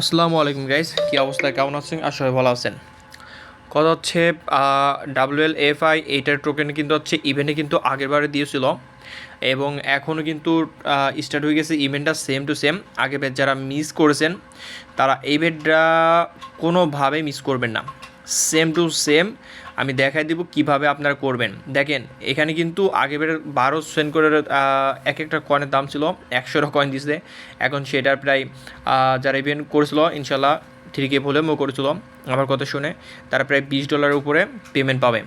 আসসালামু আলাইকুম গাইস, কী অবস্থা, কেমন আছেন? আর সবাই ভালো আছেন। কথা হচ্ছে WLFI এইটার টোকেন কিন্তু হচ্ছে ইভেন্টে কিন্তু আগেরবারে দিয়েছিল এবং এখনও কিন্তু স্টার্ট হয়ে গেছে ইভেন্টটা সেম টু সেম। আগের যারা মিস করেছেন তারা এই ইভেন্টটা কোনোভাবেই মিস করবেন না, সেম টু সেম। আমি দেখাই দিব কিভাবে আপনারা করবেন। দেখেন এখানে কিন্তু আগের 12 সেন্ট করে এক একটা কয়েনের দাম ছিল, 100 কয়েন দিছে। এখন সেটার প্রায় যারা ইভেন্ট করেছিল ইনশাল্লাহ 3K ভলিউমও করেছিল আমার কথা শুনে, তারা প্রায় $20 উপরে পেমেন্ট পাবে।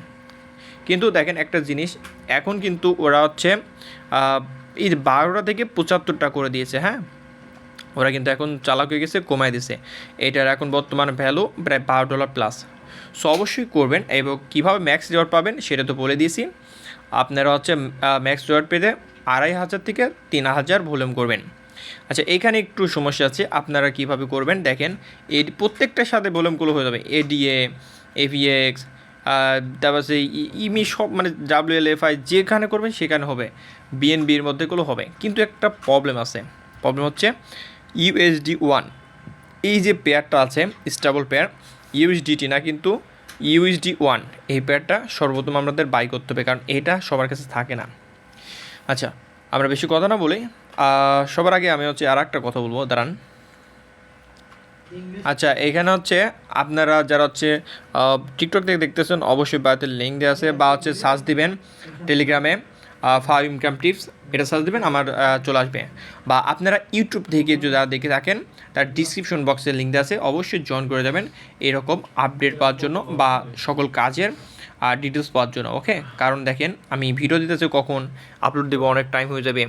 কিন্তু দেখেন একটা জিনিস, এখন কিন্তু ওরা হচ্ছে এই 12টা থেকে 75টা করে দিয়েছে। হ্যাঁ, ওরা কিন্তু এখন চালাক হয়ে গেছে, কমায় দিছে। এটার এখন বর্তমান ভ্যালু প্রায় $12 প্লাস। সো অবশ্যই করবেন। এবং কীভাবে ম্যাক্স রিওয়ার্ড পাবেন সেটা তো বলে দিয়েছি। আপনারা হচ্ছে ম্যাক্স রিওয়ার্ড পেতে 2500 থেকে 3000 ভলিউম করবেন। আচ্ছা, এখানে একটু সমস্যা আছে, আপনারা কীভাবে করবেন দেখেন। এই প্রত্যেকটার সাথে ভলিউমগুলো হয়ে যাবে, ADA, AVX, তারপর সেই ইমি সব, মানে WLFI যেখানে করবেন সেখানে হবে, BNBর মধ্যেগুলো হবে। কিন্তু একটা প্রবলেম আছে, প্রবলেম হচ্ছে USD1 এই যে পেয়ারটা আছে, স্টেবল পেয়ার, USDT না কিন্তু USD1, এই পেয়ারটা সর্বপ্রথম আমাদের বাই করতে হবে, কারণ এটা সবার কাছে থাকে না। আচ্ছা, আমরা বেশি কথা না বলি, সবার আগে আমি হচ্ছে আর একটা কথা বলবো, দাঁড়ান। আচ্ছা, এখানে হচ্ছে আপনারা যারা হচ্ছে টিকটক থেকে দেখতেছেন অবশ্যই বাড়িতে লিঙ্ক দেওয়া আছে, বা হচ্ছে সার্চ দিবেন টেলিগ্রামে 5 ইনকাম টিপস, এটা সার্চ দেবেন আমার চলে আসবে। বা আপনারা ইউটিউব থেকে যদি দেখে থাকেন তার ডিসক্রিপশন বক্সে লিঙ্ক দেওয়া আছে, অবশ্যই জয়েন করে যাবেন এরকম আপডেট পাওয়ার জন্য বা সকল কাজের ডিটেলস পাওয়ার জন্য। ওকে, কারণ দেখেন আমি ভিডিও দিতেছি, কখন আপলোড দেবো অনেক টাইম হয়ে যাবে,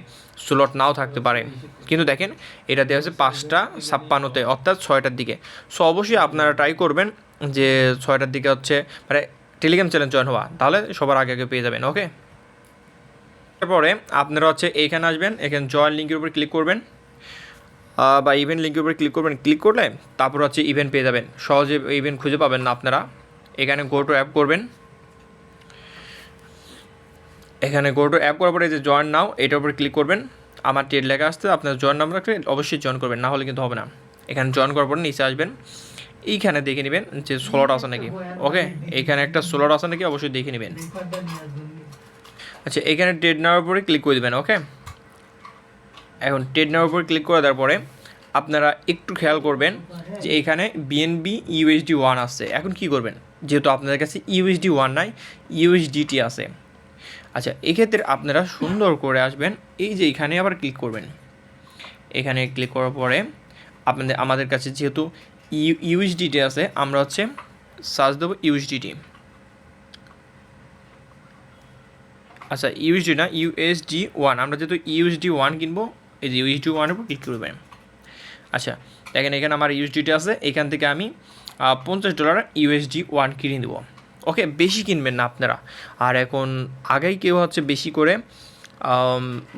স্লট নাও থাকতে পারে। কিন্তু দেখেন এটা দেওয়া আছে 5:56 অর্থাৎ 6টার দিকে। সো অবশ্যই আপনারা ট্রাই করবেন যে 6টার দিকে হচ্ছে মানে টেলিগ্রাম চ্যানেল জয়েন হওয়া, তাহলে সবার আগে আগে পেয়ে যাবেন। ওকে, তারপরে আপনারা হচ্ছে এইখানে আসবেন, এখানে জয়েন লিঙ্কের উপর ক্লিক করবেন বা ইভেন্ট লিঙ্কের উপর ক্লিক করবেন। ক্লিক করলে তারপর হচ্ছে ইভেন্ট পেয়ে যাবেন, সহজে ইভেন্ট খুঁজে পাবেন না আপনারা। এখানে গো টু অ্যাপ করবেন, এখানে গো টু অ্যাপ করার পরে যে জয়েন নাও এটার উপর ক্লিক করবেন। আমার টেড লেখা আসতে আপনার জয়েন নাম্বার রাখলে অবশ্যই জয়েন করবেন, না হলে কিন্তু হবে না। এখানে জয়েন করার পরে নিচে আসবেন, এইখানে দেখে নেবেন যে স্লট আছে নাকি। ওকে, এইখানে একটা স্লট আছে নাকি অবশ্যই দেখে নেবেন। আচ্ছা, এখানে টেড নেওয়ার উপরে ক্লিক করে দেবেন। ওকে, এখন টেড নেওয়ার উপরে ক্লিক করে দেওয়ার পরে আপনারা একটু খেয়াল করবেন যে এইখানে BNB USD1 আছে। এখন কি করবেন, যেহেতু আপনাদের কাছে USD1 নাই, USDT আছে। আচ্ছা, এক্ষেত্রে আপনারা সুন্দর করে আসবেন, এই যে এখানে আবার ক্লিক করবেন। এখানে ক্লিক করার পরে আমাদের কাছে যেহেতু USDT আছে, আমরা হচ্ছে সার্চ দেবো USDT। আচ্ছা, USD না, USD1, আমরা যেহেতু USD1 কিনবো, এই যে USD1-এর উপর ক্লিক করবেন। আচ্ছা, দেখেন এখানে আমার USDT আছে, এখান থেকে আমি $50 USD1 কিনে দেবো। ওকে, বেশি কিনবেন না আপনারা। আর এখন আগেই কেউ হচ্ছে বেশি করে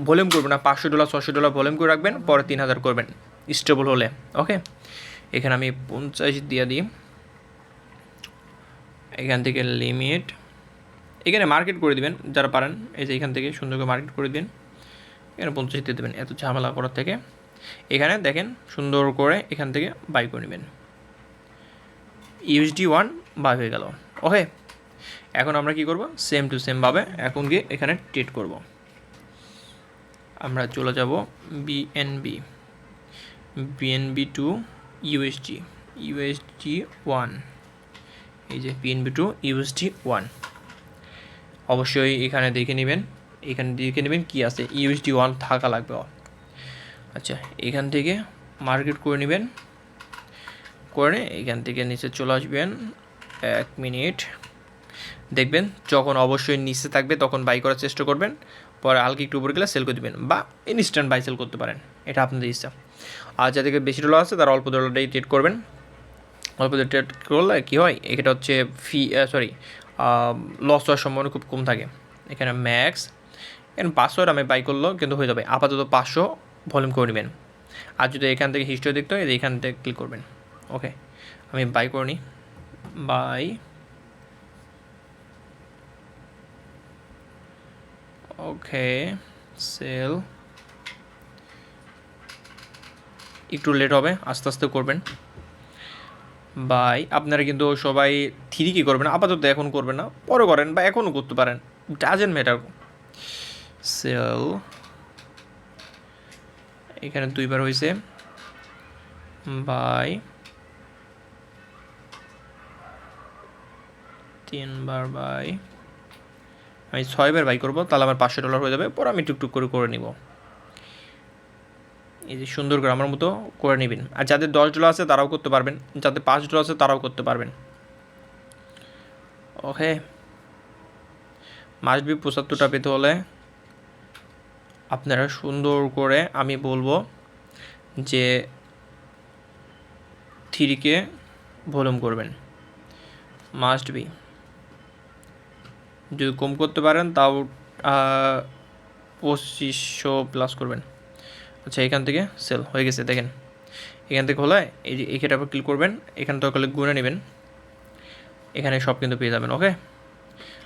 ভলিউম করবেন না, $500 $600 ভলিউম করে রাখবেন, পরে 3000 করবেন স্টেবল হলে। ওকে, এখানে আমি 50 দিয়ে দিই। এখান থেকে লিমিট, এখানে মার্কেট করে দিবেন যারা পারেন, এই যে এখান থেকে সুন্দর করে মার্কেট করে দিন। এখানে 50 দিয়ে দেবেন, এত ঝামেলা করার থেকে এখানে দেখেন সুন্দর করে এখান থেকে বাই করে নেবেন। USD1 বাই হয়ে গেল। ওকে, এখন আমরা কি করব, সেম টু সেমভাবে এখন গিয়ে এখানে ট্রেড করব। আমরা চলে যাব BNB টু USD1, এই যে BNB টু USD1 অবশ্যই এখানে দেখে নেবেন, এখানে দেখে নেবেন কি আছে, USD1 থাকা লাগবে। আচ্ছা, এখান থেকে মার্কেট করে নেবেন, করে এখান থেকে নিচে চলে আসবেন। 1 মিনিট দেখবেন, যখন অবশ্যই নিচে থাকবে তখন বাই করার চেষ্টা করবেন, পরে হালকা একটু উপরে গেলে সেল করে দেবেন, বা ইনস্ট্যান্ট বাই সেল করতে পারেন, এটা আপনাদের ইচ্ছা। আর যাদেরকে বেশি ডলার আছে তারা অল্প ডলারটাই ট্রেড করবেন। অল্প ট্রেড করলে কী হয়, এটা হচ্ছে লস হওয়ার সম্ভাবনা খুব কম থাকে। এখানে ম্যাক্স, এখানে 500 আমি বাই করলেও কিন্তু হয়ে যাবে, আপাতত 500 ভলিউম করে নেবেন। আর যদি এখান থেকে হিস্ট্রি দেখতে হয় এখান থেকে ক্লিক করবেন। ওকে, আমি বাই করে নিই, বাই। ওকে, সেল, একটু লেট হবে, আস্তে আস্তে করবেন। বাই আপনারা কিন্তু সবাই থ্রি কি করবেন আপাতত এখন করবেন না পরে করেন বা এখনও করতে পারেন ডাজেন্ট ম্যাটার সেল এখানে 2বার হয়েছে বাই 3বার বাই আমি 6বার বাই করবো তাহলে আমার $500 হয়ে যাবে পরে আমি টুকটুক করে নিব এই যে সুন্দর করে আমার মতো করে নেবেন আর যাদের $10 আছে তারাও করতে পারবেন যাদের $5 আছে তারাও করতে পারবেন ওকে মাস্ট বি 75টা পেতে হলে আপনারা সুন্দর করে আমি বলবো যে 3কে ভলিউম করবেন মাস্ট বি যদি কম করতে পারেন তাও 2500+ করবেন আচ্ছা এখান থেকে সেল হয়ে গেছে দেখেন এখান থেকে হলে এই যে এখানটার উপর ক্লিক করবেন এখান থেকে হলে গুনে নেবেন এখানে সব কিন্তু পেয়ে যাবেন ওকে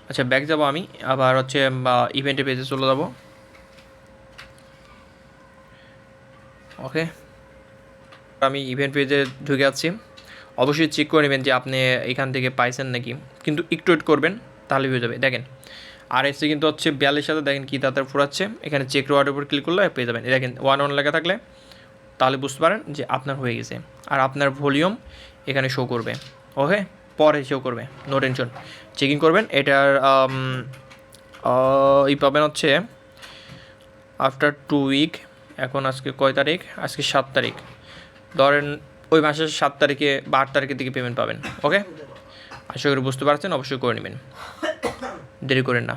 আচ্ছা ব্যাক যাব আমি আবার হচ্ছে ইভেন্টে পেজে চলে যাব ওকে আমি ইভেন্ট পেজে ঢুকে যাচ্ছি অবশ্যই চেক করে নেবেন যে আপনি এখান থেকে পাইছেন নাকি কিন্তু একটু ওয়েট করবেন তাহলে হয়ে যাবে দেখেন আর এসে কিন্তু হচ্ছে 42 সাথে দেখেন কী তাড়াতাড়ি ফুরাচ্ছে এখানে চেক রিওয়ার্ডের উপর ক্লিক করলে পেয়ে যাবেন দেখেন 1 লেখা থাকলে তাহলে বুঝতে পারেন যে আপনার হয়ে গেছে আর আপনার ভলিউম এখানে শো করবে ওকে পরে শো করবে নো টেনশন চেকিং করবেন এটার পাবেন হচ্ছে আফটার 2 উইক এখন আজকে কয় তারিখ আজকে 7 তারিখ ধরেন ওই মাসের 7 তারিখে বা 8 তারিখের দিকে পেমেন্ট পাবেন ওকে আশা করি বুঝতে পারছেন অবশ্যই করে নেবেন দেরি করেন না